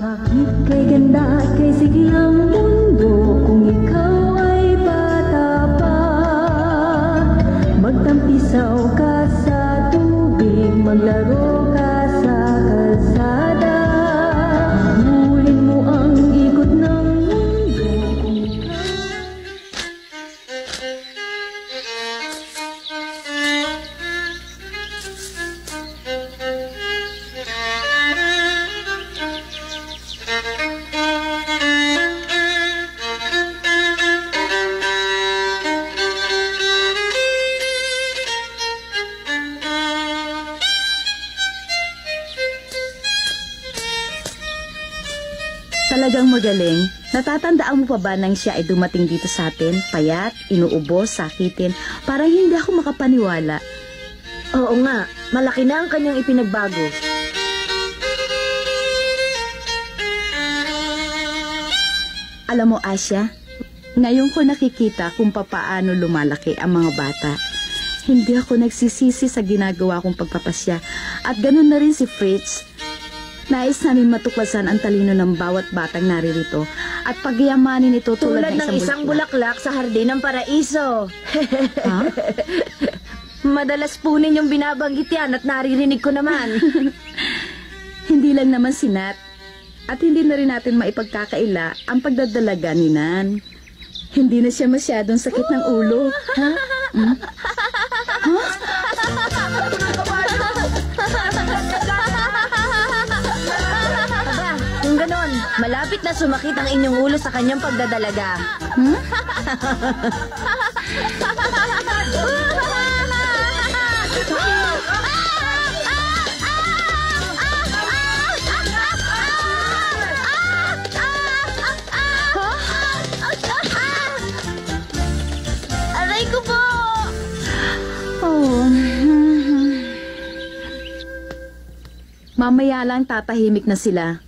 Bakit kay ganda at kay siglang mundo kung ikaw ay bata pa? Magtampisaw ka sa tubig, maglaro ka sa kalsada. Hulin mo ang ikot ng mundo kung ikaw... Talagang magaling. Natatandaan mo pa ba nang siya ay dumating dito sa atin? Payat, inuubos, sakitin. Parang hindi ako makapaniwala. Oo nga, malaki na ang kanyang ipinagbago. Alam mo, Asya, ngayon ko nakikita kung papaano lumalaki ang mga bata. Hindi ako nagsisisi sa ginagawa kong pagpapasya. At ganun na rin si Fritz. Nais namin matuklasan ang talino ng bawat batang naririto at pagyamanin ito tulad ng isang bulaklak sa hardin ng paraiso. Ha? Madalas po ninyong binabanggit yan at naririnig ko naman. Hindi lang naman si Nat. At hindi na rin natin maipagkakaila ang pagdadalaga ni Nan. Hindi na siya masyadong sakit ng ulo. Ha? Hmm? Ha? Kung ganon, malapit na sumakit ang inyong ulo sa kanyang pagdadalaga. Hmm? Aray ko po! Oh. Mamaya lang tatahimik na sila.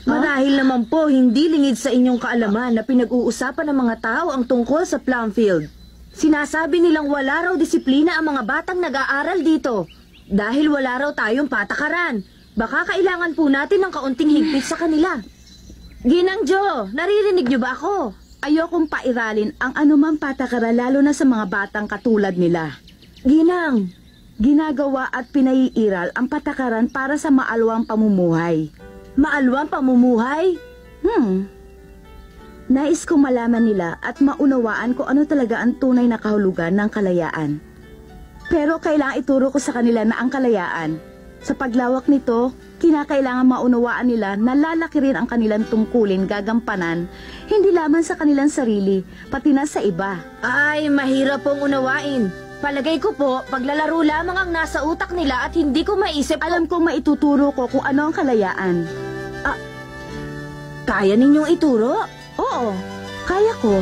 Marahil naman po, hindi lingid sa inyong kaalaman na pinag-uusapan ng mga tao ang tungkol sa Plumfield. Sinasabi nilang wala raw disiplina ang mga batang nag-aaral dito. Dahil wala raw tayong patakaran. Baka kailangan po natin ng kaunting higpit sa kanila. Ginang Jo, naririnig niyo ba ako? Ayokong pairalin ang anumang patakaran lalo na sa mga batang katulad nila. Ginang, ginagawa at pinaiiral ang patakaran para sa maalwang pamumuhay. Maalwang pamumuhay? Nais kong malaman nila at maunawaan kung ano talaga ang tunay na kahulugan ng kalayaan. Pero kailangan ituro ko sa kanila na ang kalayaan, sa paglawak nito, kinakailangan maunawaan nila na lalaki rin ang kanilang tungkulin gagampanan, hindi lamang sa kanilang sarili, pati na sa iba. Ay, mahirap pong unawain. Palagay ko po, paglalaro lamang ang nasa utak nila at hindi ko maisip... Alam kong maituturo ko kung ano ang kalayaan. Kaya ninyong ituro? Oo, kaya ko.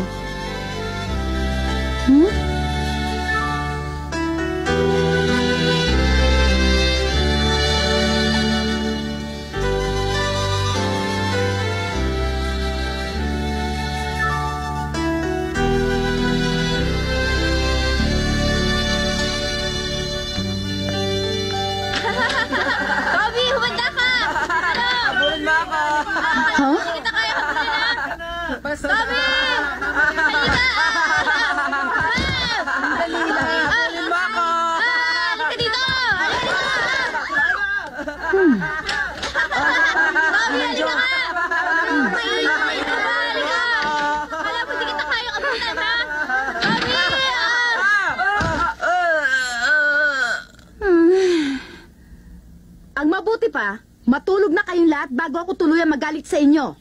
Bobby, humanda ka! Ano? Habulin mo ako! Ha? Hindi kita kaya habulin, ha? Basta Bobby! Halika! Dali lang! Habulin mo ako! Halika dito! Bobby, halika ka! Halika! Alam mo, hindi kita kaya habulin, ha? Bobby! Ang mabuti pa, matulog na kayong lahat bago ako tuluyang magalit sa inyo.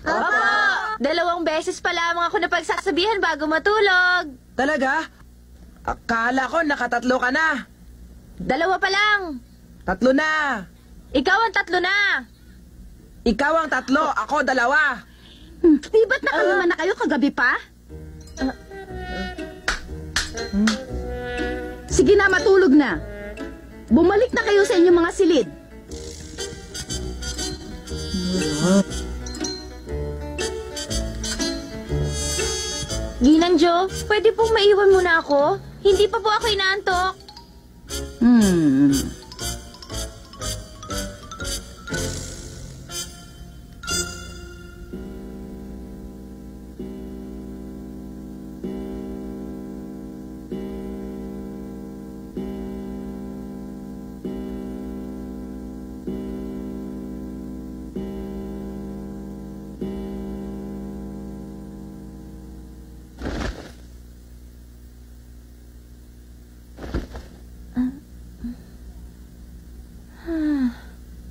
Opo! 2 beses pa lamang ako napagsasabihan bago matulog. Talaga? Akala ko nakatatlo ka na. 2 pa lang. 3 na. Ikaw ang 3 na. Ikaw ang 3, ako 2. Di ba't nakalima na kayo kagabi pa? Sige na, matulog na. Bumalik na kayo sa inyong mga silid. Ginang Jo, pwede pong maiwan muna ako? Hindi pa po ako inaantok.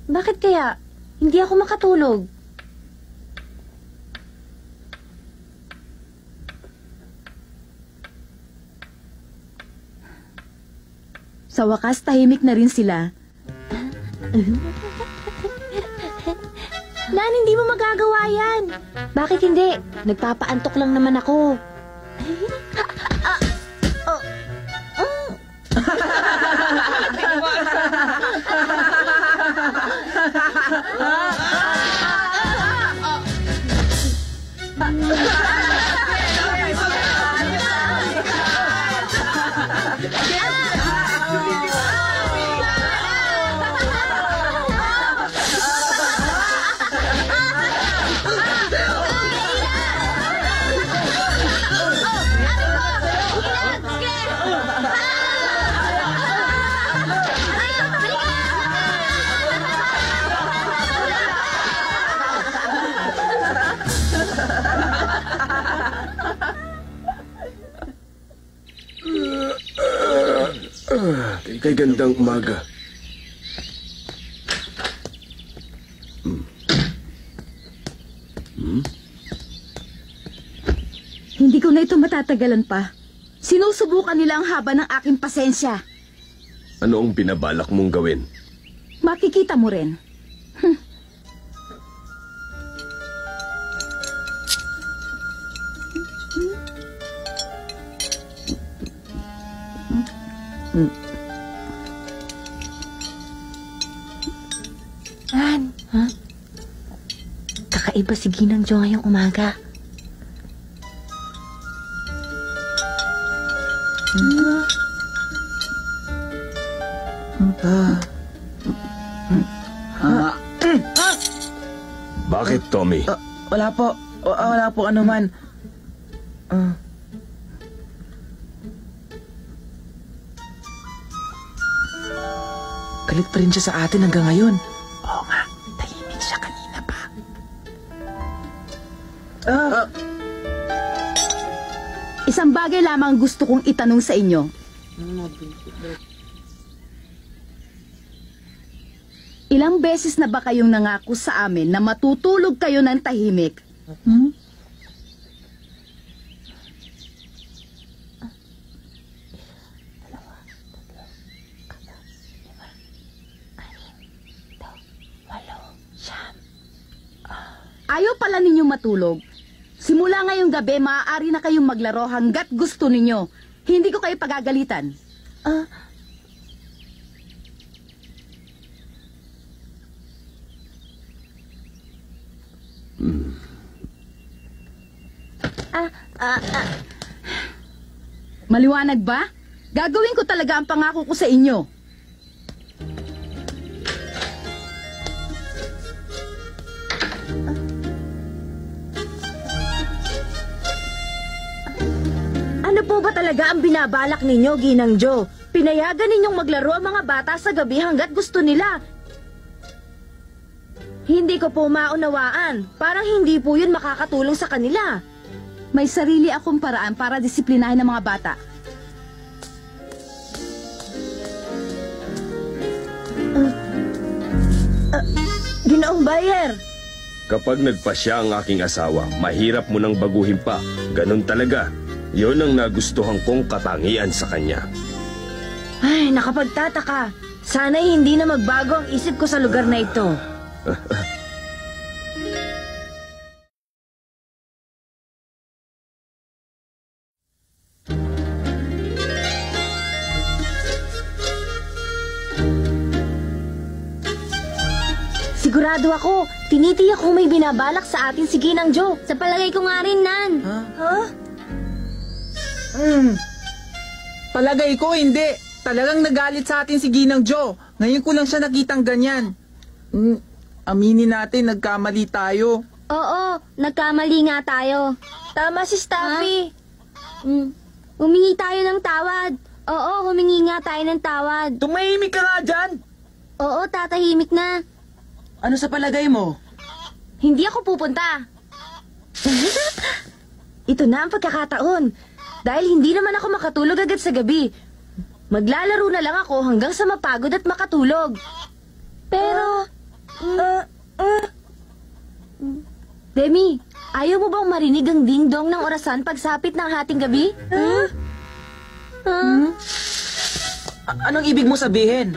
Bakit kaya? Hindi ako makatulog. Sa wakas, tahimik na rin sila. Nan, hindi mo magagawa yan. Bakit hindi? Nagpapaantok lang naman ako. Kay gandang umaga. Hindi ko na ito matatagalan pa. Sinusubukan nila ang haba ng aking pasensya. Ano ang binabalak mong gawin? Makikita mo rin. Nan, kakaiba si Ginang Jo ngayong umaga. Bakit, Tommy? Wala po. Wala po anuman. Galit pa rin siya sa atin hanggang ngayon. Oo nga, tahimik siya kanina pa. Isang bagay lamang gusto kong itanong sa inyo. Ilang beses na ba kayong nangako sa amin na matutulog kayo ng tahimik? Ayaw pala ninyong matulog. Simula ngayong gabi, maaari na kayong maglaro hanggat gusto ninyo. Hindi ko kayo pagagalitan. Maliwanag ba? Gagawin ko talaga ang pangako ko sa inyo. Ano po ba talaga ang binabalak ninyo, Ginang Jo? Pinayagan ninyong maglaro ang mga bata sa gabi hanggat gusto nila. Hindi ko po maunawaan. Parang hindi po yun makakatulong sa kanila. May sarili akong paraan para disiplinahin ang mga bata. Ginoong Bayer! Kapag nagpasya ang aking asawa, mahirap mo nang baguhin pa. Ganon talaga. Yon ang nagustuhan kong katangian sa kanya. Ay, nakapagtataka. Sana'y hindi na magbago ang isip ko sa lugar na ito. Sigurado ako, tinitiyak kung may binabalak sa atin si Ginang Jo. Sa palagay ko nga rin, Nan. Palagay ko hindi. Talagang nagalit sa atin si Ginang Jo. Ngayon ko lang siya nakitang ganyan. Aminin natin, nagkamali tayo. Oo, nagkamali nga tayo. Tama si Staffy. Humingi tayo ng tawad. Oo, humingi nga tayo ng tawad. Tumahimik ka nga dyan! Oo, tatahimik na. Ano sa palagay mo? Hindi ako pupunta. Ito na ang pagkakataon. Dahil hindi naman ako makatulog agad sa gabi. Maglalaro na lang ako hanggang sa mapagod at makatulog. Pero, Demi, ayaw mo bang marinig ang ding-dong ng orasan pagsapit ng hating gabi? Anong ibig mo sabihin?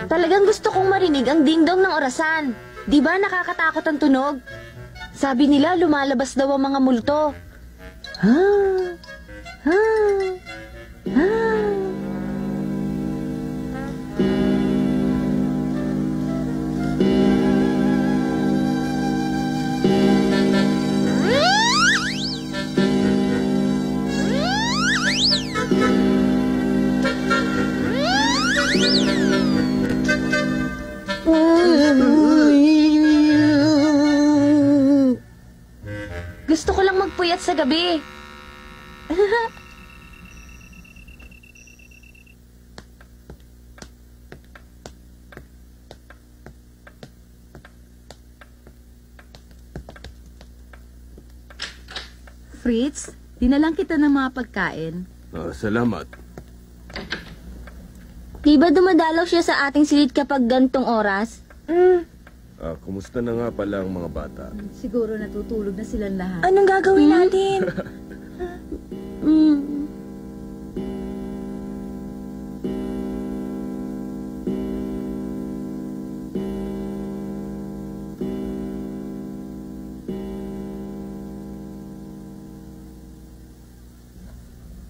Talagang gusto kong marinig ang ding-dong ng orasan. Di ba nakakatakot ang tunog? Sabi nila lumalabas daw ang mga multo. Ha? Ha? Ha? Gusto ko lang magpuyat sa gabi. Fritz, dinalang kita ng mga pagkain. Salamat. Di ba dumadalaw siya sa ating silid kapag gantong oras? Kumusta na nga pala ang mga bata? Siguro natutulog na silang lahat. Anong gagawin natin?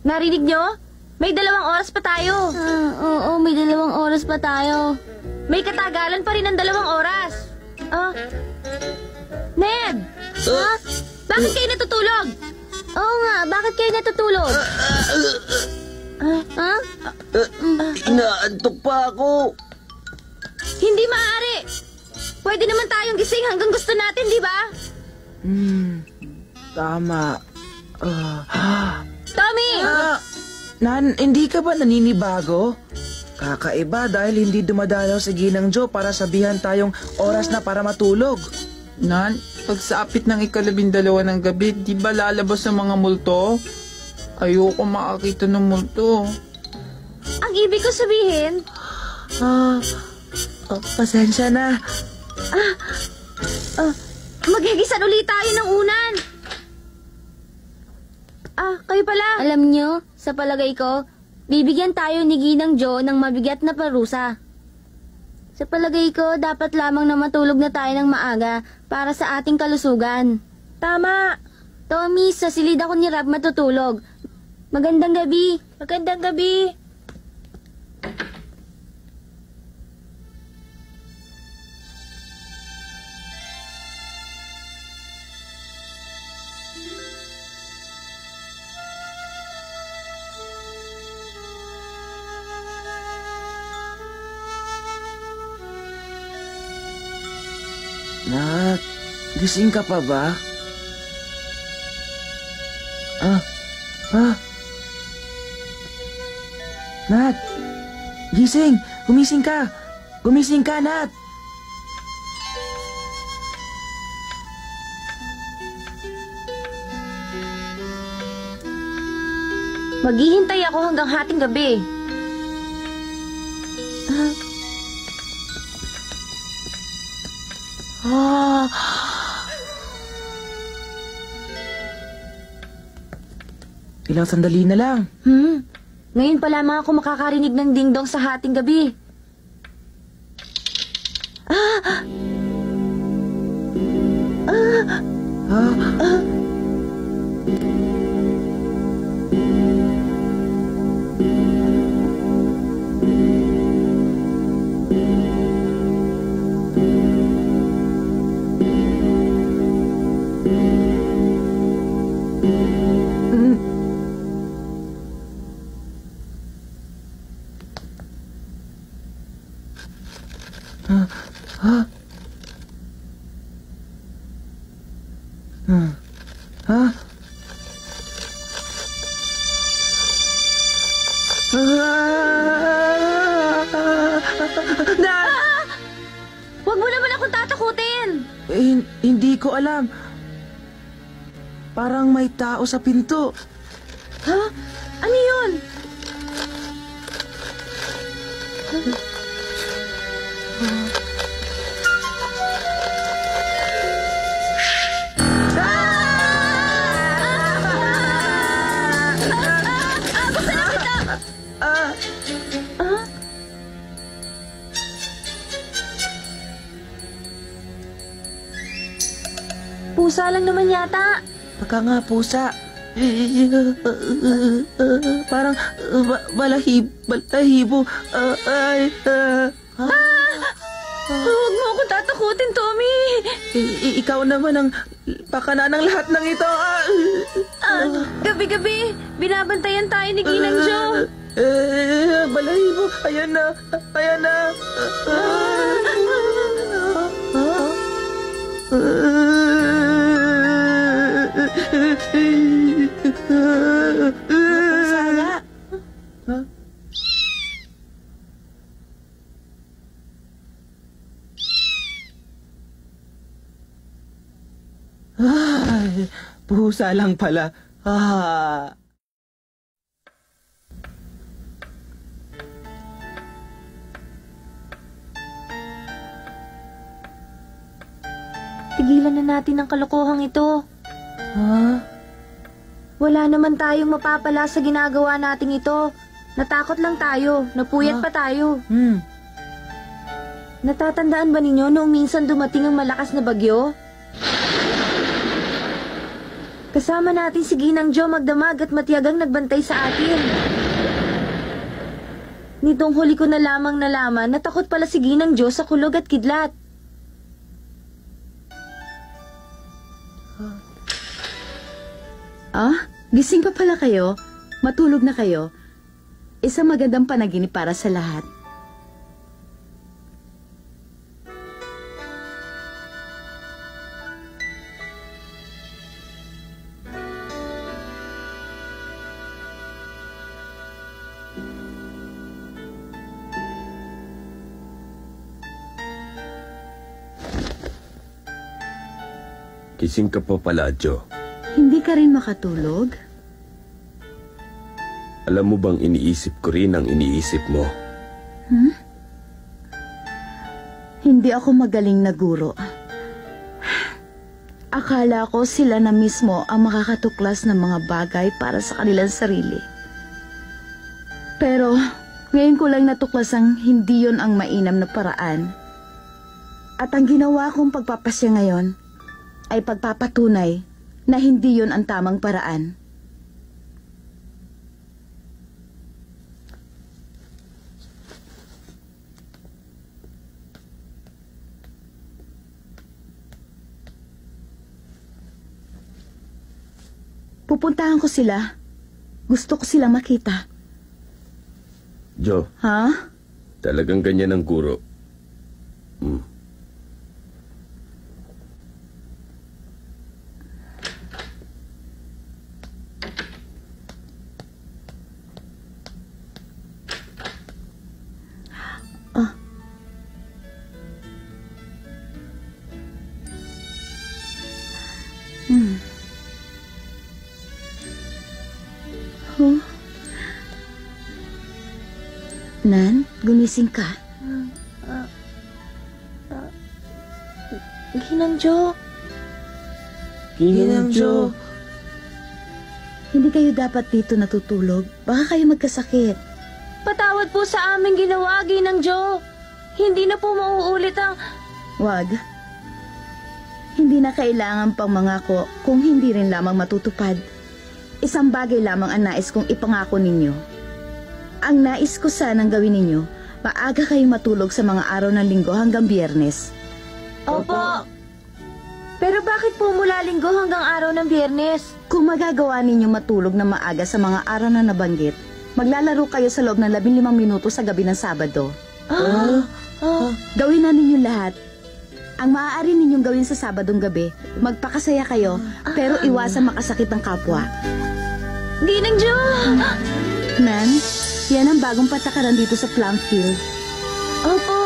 Narinig nyo? May 2 oras pa tayo. Oo, may 2 oras pa tayo. May katagalan pa rin ng 2 oras. Ned! Ha? Bakit kayo natutulog? Oo nga, bakit kayo natutulog? Ha? Inaantok pa ako. Hindi maaari. Pwede naman tayong gising hanggang gusto natin, di ba? Tama. Tommy! Hindi ka ba naninibago? Kakaiba dahil hindi dumadalaw si Ginang Jo para sabihan tayong oras na para matulog. Nan, pagsapit ng 12 ng gabi, di ba lalabas ang mga multo? Ayoko makakita ng multo. Ang ibig ko sabihin, Pasensya na. maghigisan ulit tayo ng unan. Kayo pala. Alam nyo, sa palagay ko, bibigyan tayo ni Ginang Jo ng mabigat na parusa. Sa palagay ko, dapat lamang na matulog na tayo ng maaga para sa ating kalusugan. Tama. Tommy, sa silid ako ni Rab matutulog. Magandang gabi. Magandang gabi. Nat, gising ka pa ba? Nat, gising! Gumising ka! Gumising ka, Nat! Maghihintay ako hanggang hating gabi. Ilang sandali na lang. Ngayon pa lamang ako makakarinig ng dingdong sa hating gabi. Huwag mo naman akong tatakutin! Hindi ko alam. Parang may tao sa pinto. Ha? Ano yun? Pusa lang naman yata. Baka nga pusa. Parang balahibo. Huwag mo akong tatakutin, Tommy. Ikaw naman ang pakana ng lahat ng ito. Gabi-gabi, binabantayan tayo ni Ginang Jo. Balahibo. Ayan na. Pusala. Ay, pusa lang pala. Tigilan na natin ang kalokohang ito. Wala naman tayong mapapala sa ginagawa nating ito. Natakot lang tayo. Napuyat pa tayo. Natatandaan ba ninyo noong minsan dumating ang malakas na bagyo? Kasama natin si Ginang Jo magdamag at matiyagang nagbantay sa atin. Nitong huli ko na lamang nalaman na takot pala si Ginang Jo sa kulog at kidlat. Gising pa pala kayo? Matulog na kayo? Isang magandang panaginip para sa lahat. Gising ka pa pala, Jo. Hindi ka rin makatulog? Alam mo bang iniisip ko rin ang iniisip mo? Hindi ako magaling na guro. Akala ko sila na mismo ang makakatuklas ng mga bagay para sa kanilang sarili. Pero ngayon ko lang natuklas ang hindi yon ang mainam na paraan. At ang ginawa kong pagpapasya ngayon ay pagpapatunay na hindi yon ang tamang paraan. Pupuntahan ko sila. Gusto ko silang makita. Jo, Ha? talagang ganyan ang guro. Nan, gumising ka. Ginang Jo. Ginang Jo. Hindi kayo dapat dito natutulog. Baka kayo magkasakit. Patawad po sa aming ginawa, Ginang Jo. Hindi na po mauulit ang... Wag. Hindi na kailangan pang mangako kung hindi rin lamang matutupad. Isang bagay lamang ang nais kong ipangako ninyo. Ang nais ko sanang gawin ninyo, maaga kayong matulog sa mga araw ng linggo hanggang Biyernes. Opo. Pero bakit po mula linggo hanggang araw ng Biyernes? Kung magagawa ninyo matulog na maaga sa mga araw na nabanggit, maglalaro kayo sa loob ng 15 minuto sa gabi ng Sabado. Gawin na ninyo lahat. Ang maaari ninyong gawin sa Sabadong gabi, magpakasaya kayo, pero iwasan makasakit ng kapwa. Ginang Jo! Nan, yan ang bagong patakaran dito sa Plumfield. Opo.